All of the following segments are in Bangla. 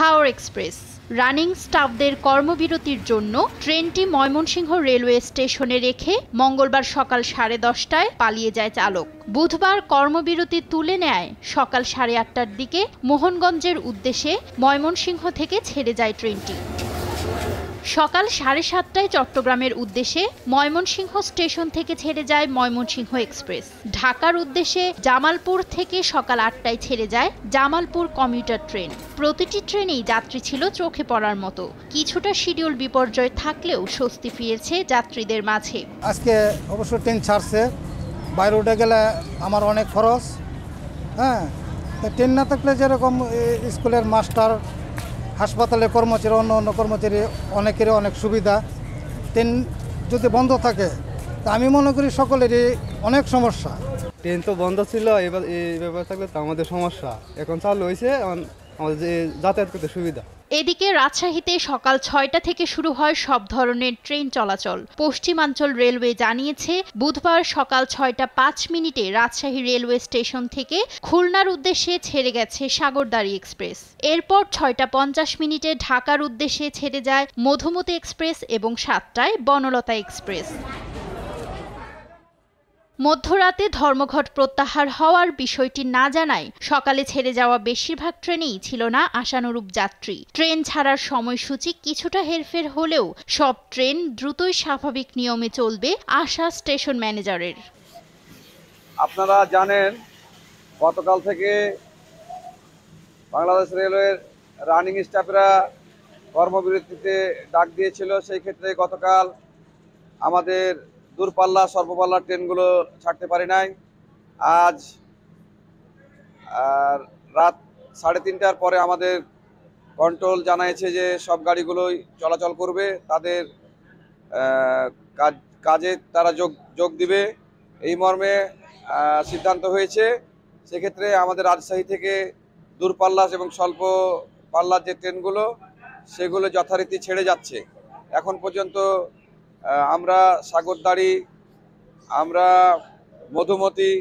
হাওর এক্সপ্রেস রানিং স্টাফদের কর্মবিরতির জন্য ট্রেনটি ময়মনসিংহ রেলওয়ে স্টেশনে রেখে মঙ্গলবার সকাল 10:30টায় পালিয়ে যায় চালক। বুধবার কর্মবিরতি তুলে নেয় সকাল 8:30টার দিকে মোহনগঞ্জের উদ্দেশ্যে ময়মনসিংহ থেকে ছেড়ে যায় ট্রেনটি। সকাল 7:30টায় চট্টগ্রামের উদ্দেশ্যে ময়মনসিংহ স্টেশন থেকে ছেড়ে যায় ময়মনসিংহ এক্সপ্রেস। ঢাকার উদ্দেশ্যে জামালপুর থেকে সকাল 8টায় ছেড়ে যায় জামালপুর কমিউটার ট্রেন। প্রতিটি ট্রেনেই যাত্রী ছিল চোখে পড়ার মতো। কিছুটা শিডিউল বিপর্যয় থাকলেও স্বস্তি ফিরেছে যাত্রীদের মাঝে। আজকে অবশ্য ট্রেন ছাড়ছে, বাইরে উঠে গেলে আমার অনেক খরচ। ট্রেন না থাকলে যেরকম স্কুলের মাস্টার, হাসপাতালের কর্মচারী, অন্য কর্মচারী অনেকেরই অনেক সুবিধা। ট্রেন যদি বন্ধ থাকে তা আমি মনে করি সকলেরই অনেক সমস্যা। ট্রেন তো বন্ধ ছিল, এবার এই ব্যাপার থাকলে তো আমাদের সমস্যা। এখন চালু হয়েছে, আমাদের যাতায়াত করতে সুবিধা। এদিকে রাজশাহীতে সকাল 6টা থেকে শুরু হয় সব ধরনের ট্রেন চলাচল। পশ্চিমাঞ্চল রেলওয়ে জানিয়েছে, বুধবার সকাল 6:05 রাজশাহী রেলওয়ে স্টেশন থেকে খুলনার উদ্দেশ্যে ছেড়ে গেছে সাগরদাড়ি এক্সপ্রেস। এরপর 6:50 ঢাকার উদ্দেশ্যে ছেড়ে যায় মধুমতি এক্সপ্রেস এবং 7টায় বনলতা এক্সপ্রেস। মধ্যরাতে ধর্মঘট প্রত্যাহার হওয়ার বিষয়টি না জানায় সকালে ছেড়ে যাওয়া বেশিরভাগ ট্রেনেই ছিল না আশানুরূপ যাত্রী। ট্রেন ছাড়ার সময়সূচি কিছুটা হেরফের হলেও সব ট্রেন দ্রুতই স্বাভাবিক নিয়মে চলবে আশা স্টেশন ম্যানেজারের। আপনারা জানেন, গতকাল থেকে বাংলাদেশ রেলওয়ের রানিং স্টাফেরা কর্মবিরতিতে ডাক দিয়েছিল। সেই ক্ষেত্রে গতকাল আমাদের দূরপাল্লা স্বল্পপাল্লা ট্রেনগুলো ছাড়তে পারি নাই। আজ রাত 3:30টার পরে আমাদের কন্ট্রোল জানিয়েছে যে সব গাড়িগুলোই চলাচল করবে, তাদের কাজে তারা যোগ দিবে, এই মর্মে সিদ্ধান্ত হয়েছে। সেক্ষেত্রে আমাদের রাজশাহী থেকে দূরপাল্লা এবং স্বল্প পাল্লার যে ট্রেনগুলো সেগুলো যথারীতি ছেড়ে যাচ্ছে। এখন পর্যন্ত আমরা সাগরদাড়ি, আমরা মধুমতি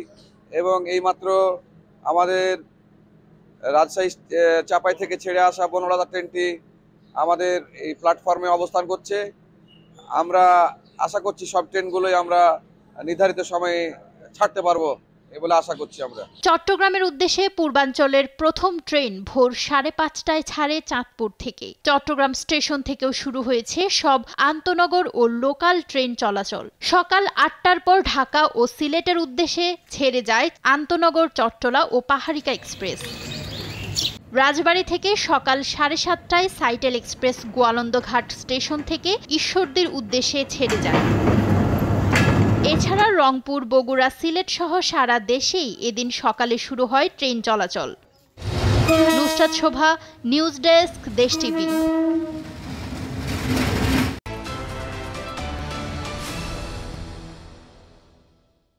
এবং এইমাত্র আমাদের রাজশাহী চাপাই থেকে ছেড়ে আসা বনলতা ট্রেনটি আমাদের এই প্ল্যাটফর্মে অবস্থান করছে। আমরা আশা করছি সব ট্রেনগুলোই আমরা নির্ধারিত সময়ে ছাড়তে পারবো বলে আশা করছি আমরা। চট্টগ্রামের উদ্দেশ্যে পূর্বাঞ্চলের প্রথম ট্রেন ভোর 5:30টায় ছাড়ে চাঁদপুর থেকে। চট্টগ্রাম স্টেশন থেকেও শুরু হয়েছে সব আন্তনগর ও লোকাল ট্রেন চলাচল। সকাল 8টার পর ঢাকা ও সিলেটের উদ্দেশ্যে ছেড়ে যায় আন্তনগর, চট্টলা ও পাহাড়িকা এক্সপ্রেস। রাজবাড়ী থেকে সকাল 7:30টায় সাইটেল এক্সপ্রেস গোয়ালন্দঘাট স্টেশন থেকে ঈশ্বরদীর উদ্দেশ্যে ছেড়ে যায়। এছাড়া রংপুর, বগুড়া, সিলেট সহ সারা দেশেই এদিন সকালে শুরু হয় ট্রেন চলাচল। নুসরাত শোভা, নিউজ ডেস্ক, দেশ টিভি।